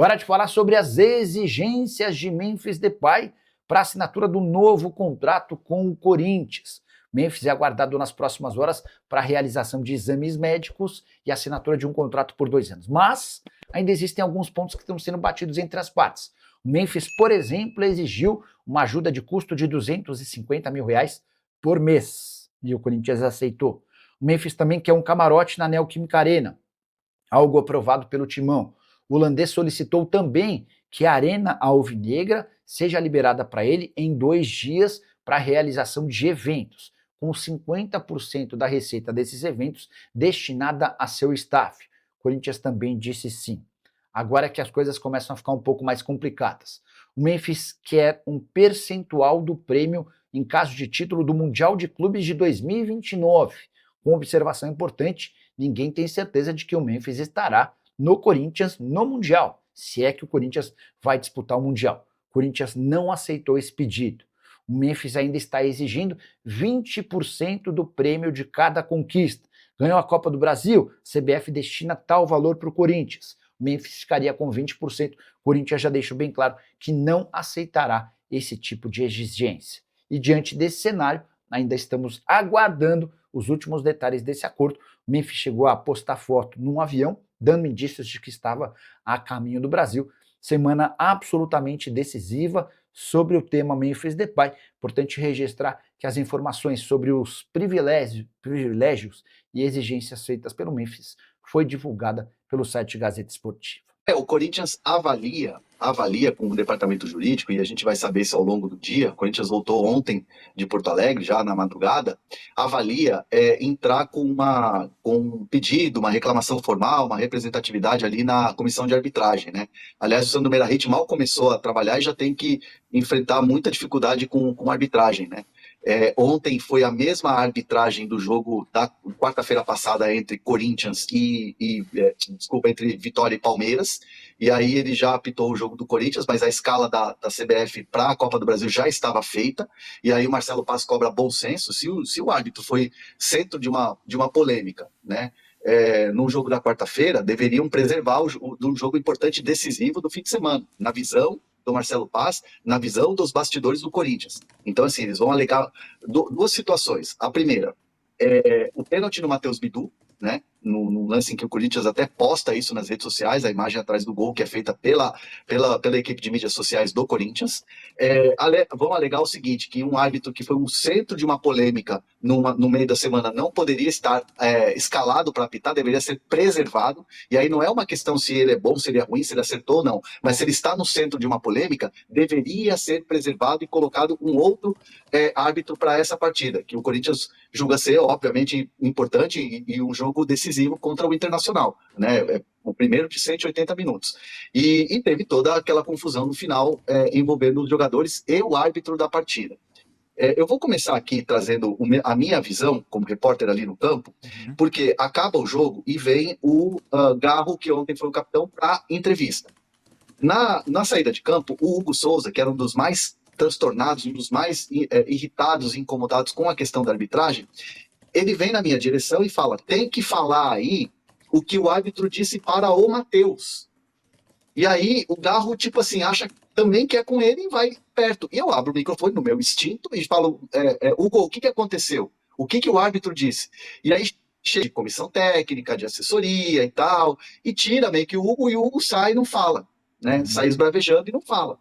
Hora de falar sobre as exigências de Memphis Depay para a assinatura do novo contrato com o Corinthians. Memphis é aguardado nas próximas horas para a realização de exames médicos e assinatura de um contrato por 2 anos. Mas ainda existem alguns pontos que estão sendo batidos entre as partes. O Memphis, por exemplo, exigiu uma ajuda de custo de R$250 mil por mês e o Corinthians aceitou. O Memphis também quer um camarote na Neoquímica Arena, algo aprovado pelo Timão. O holandês solicitou também que a Arena Alvinegra seja liberada para ele em 2 dias para a realização de eventos, com 50% da receita desses eventos destinada a seu staff. O Corinthians também disse sim. Agora é que as coisas começam a ficar um pouco mais complicadas. O Memphis quer um percentual do prêmio em caso de título do Mundial de Clubes de 2029. Com observação importante, ninguém tem certeza de que o Memphis estará no Corinthians no Mundial, se é que o Corinthians vai disputar o Mundial. O Corinthians não aceitou esse pedido. O Memphis ainda está exigindo 20% do prêmio de cada conquista. Ganhou a Copa do Brasil, CBF destina tal valor para o Corinthians. O Memphis ficaria com 20%. O Corinthians já deixou bem claro que não aceitará esse tipo de exigência. E diante desse cenário, ainda estamos aguardando os últimos detalhes desse acordo. O Memphis chegou a postar foto num avião, dando indícios de que estava a caminho do Brasil. Semana absolutamente decisiva sobre o tema Memphis Depay. Importante registrar que as informações sobre os privilégios e exigências feitas pelo Memphis foi divulgada pelo site Gazeta Esportiva. O Corinthians avalia com o departamento jurídico, e a gente vai saber isso ao longo do dia. O Corinthians voltou ontem de Porto Alegre, já na madrugada, avalia entrar com um pedido, uma reclamação formal, uma representatividade ali na comissão de arbitragem, né? Aliás, o Sandro Meirahit mal começou a trabalhar e já tem que enfrentar muita dificuldade com a arbitragem, né? Ontem foi a mesma arbitragem do jogo da quarta-feira passada entre Corinthians entre Vitória e Palmeiras, e aí ele já apitou o jogo do Corinthians, mas a escala da CBF para a Copa do Brasil já estava feita, e aí o Marcelo Paz cobra bom senso. Se o árbitro foi centro de uma polêmica, né, no jogo da quarta-feira, deveriam preservar um jogo importante, decisivo do fim de semana, na visão do Marcelo Paz, na visão dos bastidores do Corinthians. Então, assim, eles vão alegar duas situações. A primeira, o pênalti no Matheus Bidu, né, no lance em que o Corinthians até posta isso nas redes sociais, a imagem atrás do gol que é feita pela equipe de mídias sociais do Corinthians. Vão alegar o seguinte, que um árbitro que foi um centro de uma polêmica no meio da semana não poderia estar escalado para apitar, deveria ser preservado, e aí não é uma questão se ele é bom, se ele é ruim, se ele acertou ou não, mas se ele está no centro de uma polêmica, deveria ser preservado e colocado um outro árbitro para essa partida, que o Corinthians julga ser, obviamente, importante e um jogo decisivo contra o Internacional, né? O primeiro de 180 minutos. E teve toda aquela confusão no final envolvendo os jogadores e o árbitro da partida. Eu vou começar aqui trazendo a minha visão como repórter ali no campo, porque acaba o jogo e vem o Garro, que ontem foi o capitão, para entrevista. Na saída de campo, o Hugo Souza, que era um dos mais transtornados, um dos mais irritados e incomodados com a questão da arbitragem, ele vem na minha direção e fala, tem que falar aí o que o árbitro disse para o Matheus. E aí o Garro, tipo assim, acha também que é com ele e vai perto. E eu abro o microfone no meu instinto e falo, Hugo, o que aconteceu? O que o árbitro disse? E aí chega de comissão técnica, de assessoria e tal, e tira meio que o Hugo, e o Hugo sai e não fala, né? Sai esbravejando e não fala.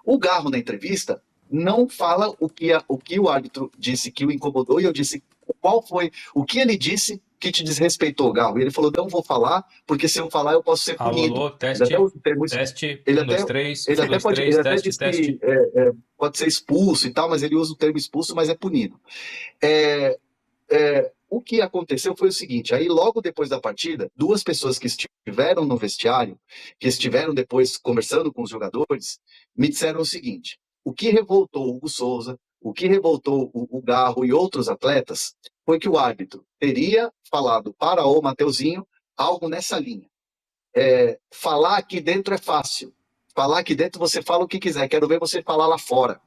O Garro, na entrevista, não fala o que o árbitro disse que o incomodou, e eu disse qual foi o que ele disse que te desrespeitou, Garro. E ele falou, não vou falar, porque se eu falar eu posso ser punido. Alô, teste, teste, ele 1, 2, 3, ele 1, até 2, pode, 3, ele até teste, diz teste. que pode ser expulso e tal, mas ele usa o termo expulso, mas é punido. O que aconteceu foi o seguinte, aí logo depois da partida, 2 pessoas que estiveram no vestiário, que estiveram depois conversando com os jogadores, me disseram o seguinte, o que revoltou o Hugo Souza, o que revoltou o Garro e outros atletas, foi que o árbitro teria falado para o Mateuzinho algo nessa linha. Falar aqui dentro é fácil, falar aqui dentro você fala o que quiser, quero ver você falar lá fora.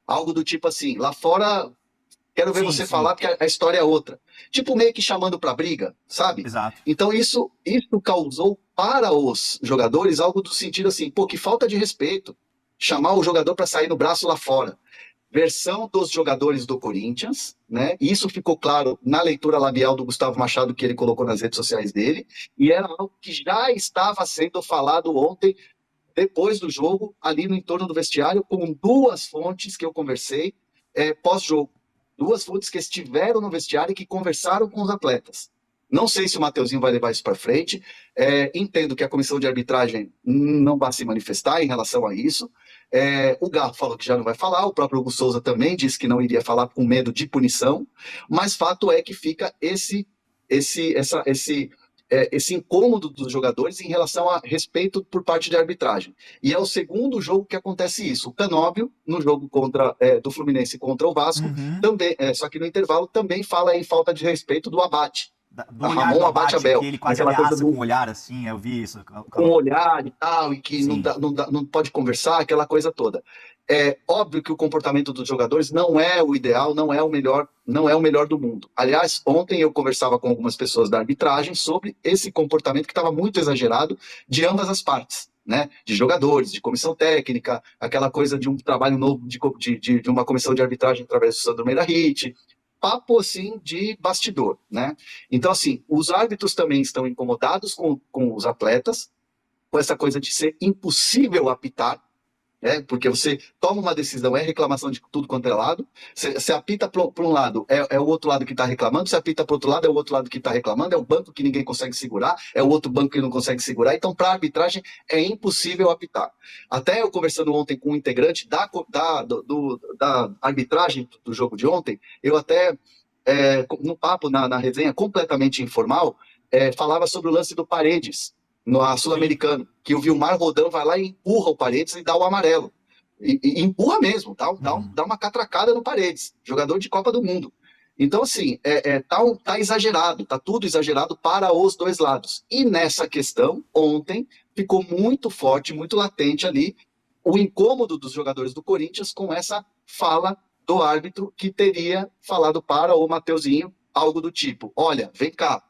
Algo do tipo assim, lá fora... Quero ver você falar, porque a história é outra. Tipo, meio que chamando pra briga, sabe? Exato. Então, isso causou para os jogadores algo do sentido assim, pô, que falta de respeito, chamar o jogador para sair no braço lá fora. Versão dos jogadores do Corinthians, né? Isso ficou claro na leitura labial do Gustavo Machado que ele colocou nas redes sociais dele, e era algo que já estava sendo falado ontem, depois do jogo, ali no entorno do vestiário, com duas fontes que eu conversei pós-jogo. Duas fontes que estiveram no vestiário e que conversaram com os atletas. Não sei se o Mateuzinho vai levar isso para frente. Entendo que a comissão de arbitragem não vai se manifestar em relação a isso. O Garro falou que já não vai falar, o próprio Hugo Souza também disse que não iria falar com medo de punição, mas fato é que fica esse incômodo dos jogadores em relação a respeito por parte de arbitragem. E é o segundo jogo que acontece isso. O Canóbio, no jogo do Fluminense contra o Vasco, também, só que no intervalo também fala em falta de respeito do Abate. Do olhar do Abate, que ele quase ameaça com o olhar, assim, eu vi isso. Com o olhar e tal, e que não pode conversar, aquela coisa toda. É óbvio que o comportamento dos jogadores não é o ideal, não é o melhor do mundo. Aliás, ontem eu conversava com algumas pessoas da arbitragem sobre esse comportamento que estava muito exagerado de ambas as partes, né? De jogadores, de comissão técnica, aquela coisa de um trabalho novo de uma comissão de arbitragem através do Sandro Meirahit, papo assim de bastidor, né? Então assim, os árbitros também estão incomodados com os atletas, com essa coisa de ser impossível apitar, porque você toma uma decisão, reclamação de tudo quanto é lado, você apita para um lado, é o outro lado que está reclamando, você apita para o outro lado, é o outro lado que está reclamando, é o banco que ninguém consegue segurar, é o outro banco que não consegue segurar, então para a arbitragem é impossível apitar. Até eu conversando ontem com um integrante da arbitragem do jogo de ontem, eu até, no papo, na resenha completamente informal, falava sobre o lance do Paredes, no Sul-Americano, que o Vilmar Rodão vai lá e empurra o Paredes e dá o amarelo. E empurra mesmo, dá uma catracada no Paredes, jogador de Copa do Mundo. Então, assim, tá exagerado, tá tudo exagerado para os dois lados. E nessa questão, ontem, ficou muito forte, muito latente ali, o incômodo dos jogadores do Corinthians com essa fala do árbitro que teria falado para o Mateuzinho algo do tipo, olha, vem cá,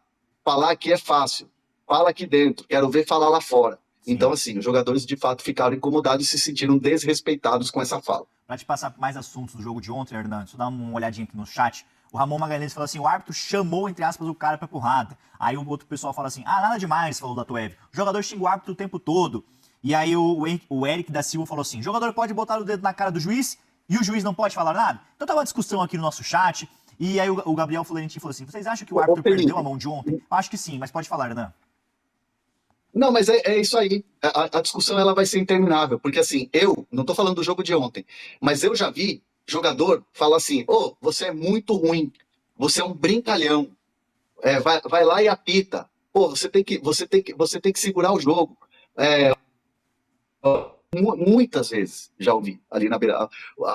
falar aqui é fácil, fala aqui dentro, quero ver falar lá fora. Sim. Então, assim, os jogadores de fato ficaram incomodados e se sentiram desrespeitados com essa fala. Para te passar mais assuntos do jogo de ontem, Hernan, deixa eu dar uma olhadinha aqui no chat. O Ramon Magalhães falou assim, o árbitro chamou, entre aspas, o cara pra porrada. Aí o outro pessoal fala assim, nada demais, falou da Tuev. O jogador xinga o árbitro o tempo todo. E aí o Eric da Silva falou assim, o jogador pode botar o dedo na cara do juiz e o juiz não pode falar nada? Então tá uma discussão aqui no nosso chat. E aí o Gabriel Florentin falou assim, vocês acham que o árbitro perdeu a mão de ontem? Eu acho que sim, mas pode falar, Hernan. Não, mas é isso aí. A discussão ela vai ser interminável, porque assim, eu não estou falando do jogo de ontem, mas eu já vi jogador falar assim, você é muito ruim, você é um brincalhão, vai lá e apita, você tem que segurar o jogo. Muitas vezes já ouvi ali na beira.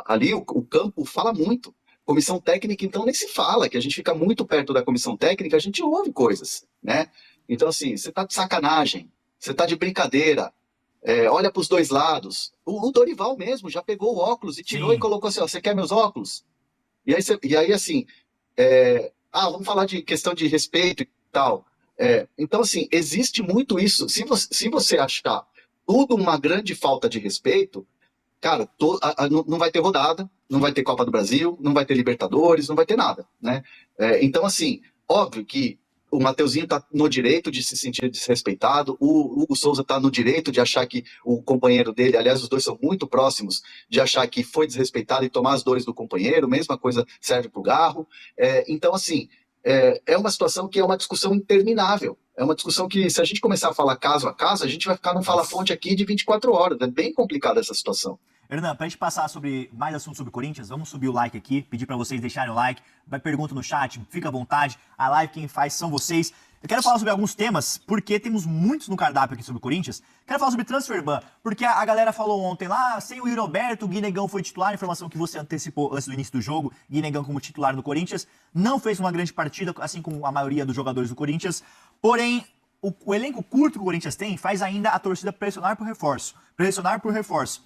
Ali o campo fala muito. Comissão técnica, então, nem se fala, que a gente fica muito perto da comissão técnica, a gente ouve coisas, né? Então, assim, você tá de sacanagem, você tá de brincadeira, olha para os dois lados. O Dorival mesmo já pegou o óculos e tirou. Sim. E colocou assim, você quer meus óculos? E aí assim, vamos falar de questão de respeito e tal. Então, assim, existe muito isso. Se você achar tudo uma grande falta de respeito, cara, não vai ter rodada, não vai ter Copa do Brasil, não vai ter Libertadores, não vai ter nada, né? Então, assim, óbvio que o Mateuzinho está no direito de se sentir desrespeitado, o Hugo Souza está no direito de achar que o companheiro dele, aliás, os dois são muito próximos, de achar que foi desrespeitado e tomar as dores do companheiro, mesma coisa serve para o Garro. Então, assim, é uma situação que é uma discussão interminável. É uma discussão que, se a gente começar a falar caso a caso, a gente vai ficar num fala-fonte aqui de 24 horas. É bem complicada essa situação. Hernan, pra gente passar sobre mais assuntos sobre Corinthians, vamos subir o like aqui, pedir pra vocês deixarem o like, vai pergunta no chat, fica à vontade, a live quem faz são vocês. Eu quero falar sobre alguns temas, porque temos muitos no cardápio aqui sobre o Corinthians. Quero falar sobre transfer ban, porque a galera falou ontem lá, sem o Yuri Alberto, o Guinegão foi titular, informação que você antecipou antes do início do jogo, Guinegão como titular no Corinthians, não fez uma grande partida, assim como a maioria dos jogadores do Corinthians, porém, o elenco curto que o Corinthians tem faz ainda a torcida pressionar por reforço.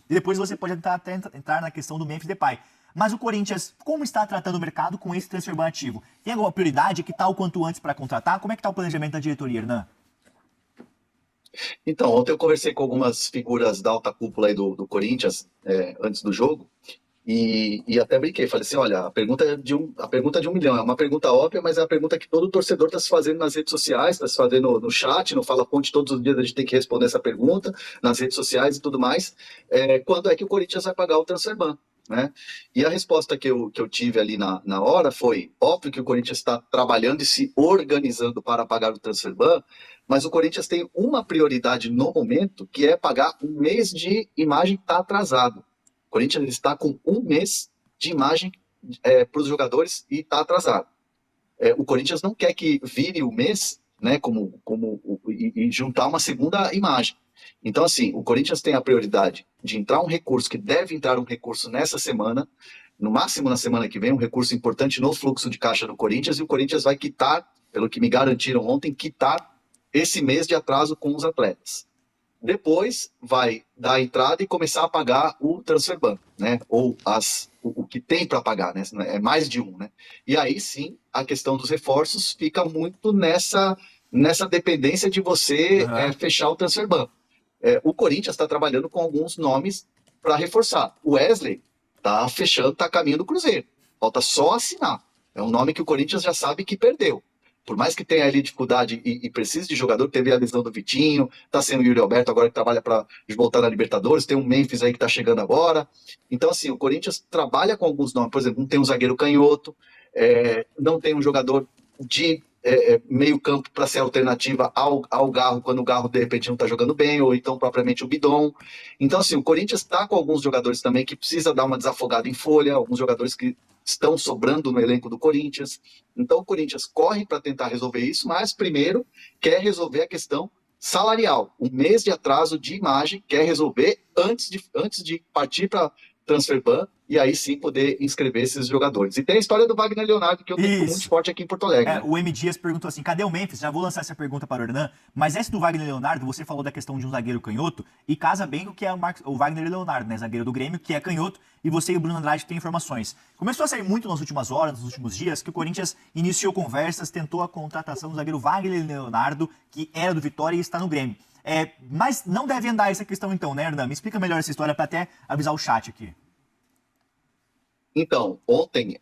E depois você pode entrar na questão do Memphis Depay. Mas o Corinthians, como está tratando o mercado com esse transfer ban ativo? Tem alguma prioridade? Que tal quanto antes para contratar? Como é que está o planejamento da diretoria, Hernan? Então, ontem eu conversei com algumas figuras da alta cúpula aí do Corinthians, antes do jogo, e até brinquei, falei assim, olha, a pergunta é de 1 milhão, é uma pergunta óbvia, mas é a pergunta que todo torcedor está se fazendo nas redes sociais, está se fazendo no chat, no Fala Ponte, todos os dias a gente tem que responder essa pergunta, nas redes sociais e tudo mais, quando é que o Corinthians vai pagar o transferban, né? E a resposta que eu tive ali na hora foi, óbvio que o Corinthians está trabalhando e se organizando para pagar o transferban, mas o Corinthians tem uma prioridade no momento, que é pagar um mês de imagem que está atrasado. O Corinthians está com 1 mês de imagem para os jogadores e está atrasado. O Corinthians não quer que vire o mês, né, e juntar uma segunda imagem. Então, assim, o Corinthians tem a prioridade de entrar um recurso, que deve entrar um recurso nessa semana, no máximo na semana que vem, um recurso importante no fluxo de caixa do Corinthians, e o Corinthians vai quitar, pelo que me garantiram ontem, quitar esse mês de atraso com os atletas. Depois vai dar a entrada e começar a pagar o transferban, né? Ou o que tem para pagar, né? É mais de um, né? E aí sim, a questão dos reforços fica muito nessa dependência de você fechar o transferban. O Corinthians está trabalhando com alguns nomes para reforçar. O Wesley está fechando, está a caminho do Cruzeiro. Falta só assinar. É um nome que o Corinthians já sabe que perdeu. Por mais que tenha ali dificuldade e precise de jogador, teve a lesão do Vitinho, tá sendo o Yuri Alberto agora que trabalha para voltar na Libertadores, tem um Memphis aí que tá chegando agora. Então, assim, o Corinthians trabalha com alguns nomes, por exemplo, não tem um zagueiro canhoto, não tem um jogador de meio campo para ser alternativa ao Garro, quando o Garro de repente não tá jogando bem, ou então propriamente o Bidon. Então, assim, o Corinthians tá com alguns jogadores também que precisa dar uma desafogada em folha, alguns jogadores que estão sobrando no elenco do Corinthians. Então o Corinthians corre para tentar resolver isso, mas primeiro quer resolver a questão salarial. Um mês de atraso de imagem quer resolver antes de partir para transferban e aí sim poder inscrever esses jogadores. E tem a história do Wagner Leonardo, que eu tenho muito forte aqui em Porto Alegre. Né? O M. Dias perguntou assim, cadê o Memphis? Já vou lançar essa pergunta para o Hernan, mas essa do Wagner Leonardo, você falou da questão de um zagueiro canhoto, e casa bem com o que é o Wagner Leonardo, né? Zagueiro do Grêmio, que é canhoto, e você e o Bruno Andrade têm informações. Começou a sair muito nas últimas horas, nos últimos dias, que o Corinthians iniciou conversas, tentou a contratação do zagueiro Wagner Leonardo, que era do Vitória e está no Grêmio. Mas não deve andar essa questão então, né, Hernan? Me explica melhor essa história para até avisar o chat aqui. Então, ontem,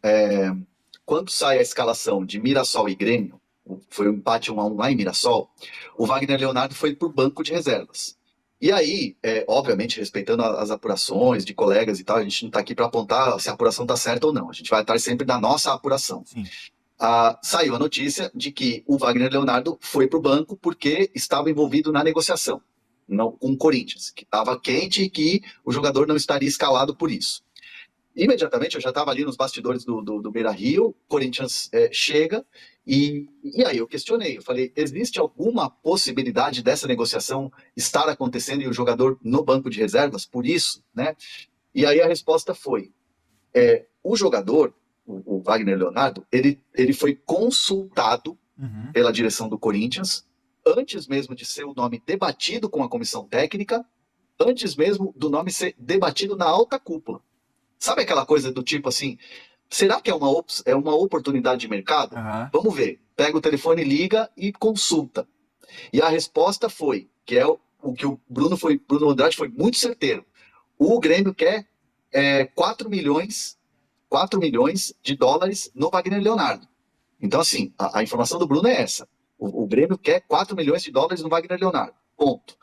quando sai a escalação de Mirassol e Grêmio, foi um empate 1-1 lá em Mirassol, o Wagner Leonardo foi para o banco de reservas. E aí, obviamente, respeitando as apurações de colegas e tal, a gente não está aqui para apontar se a apuração está certa ou não, a gente vai estar sempre na nossa apuração. Sim. Saiu a notícia de que o Wagner Leonardo foi para o banco porque estava envolvido na negociação com o Corinthians, que estava quente e que o jogador não estaria escalado por isso. Imediatamente eu já estava ali nos bastidores do Beira-Rio, Corinthians chega e aí eu questionei, eu falei, existe alguma possibilidade dessa negociação estar acontecendo e o jogador no banco de reservas por isso, né? E aí a resposta foi, o jogador, o Wagner Leonardo, ele foi consultado pela direção do Corinthians, antes mesmo de ser o nome debatido com a comissão técnica, antes mesmo do nome ser debatido na alta cúpula. Sabe aquela coisa do tipo assim, será que é uma oportunidade de mercado? Vamos ver. Pega o telefone, liga e consulta. E a resposta foi, que é o que o Bruno Andrade foi muito certeiro. O Grêmio quer 4 milhões de dólares no Wagner Leonardo. Então, assim, a informação do Bruno é essa. O Grêmio quer 4 milhões de dólares no Wagner Leonardo. Ponto.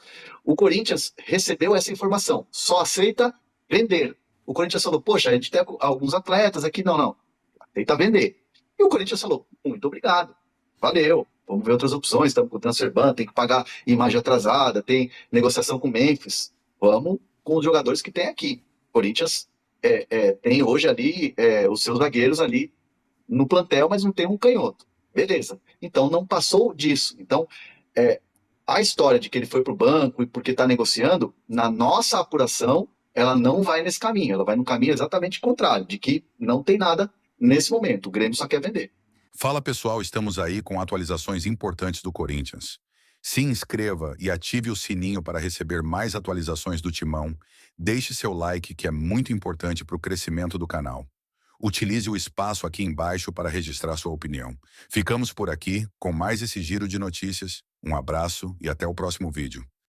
O Corinthians recebeu essa informação. Só aceita vender. O Corinthians falou, poxa, a gente tem alguns atletas aqui, não, tenta vender. E o Corinthians falou, muito obrigado, valeu, vamos ver outras opções, estamos com o transferban, tem que pagar imagem atrasada, tem negociação com o Memphis, vamos com os jogadores que tem aqui. O Corinthians tem hoje ali os seus zagueiros ali no plantel, mas não tem um canhoto. Beleza, então não passou disso. Então, a história de que ele foi para o banco e porque está negociando, na nossa apuração, ela não vai nesse caminho, ela vai no caminho exatamente contrário, de que não tem nada nesse momento, o Grêmio só quer vender. Fala pessoal, estamos aí com atualizações importantes do Corinthians. Se inscreva e ative o sininho para receber mais atualizações do Timão. Deixe seu like, que é muito importante para o crescimento do canal. Utilize o espaço aqui embaixo para registrar sua opinião. Ficamos por aqui com mais esse giro de notícias. Um abraço e até o próximo vídeo.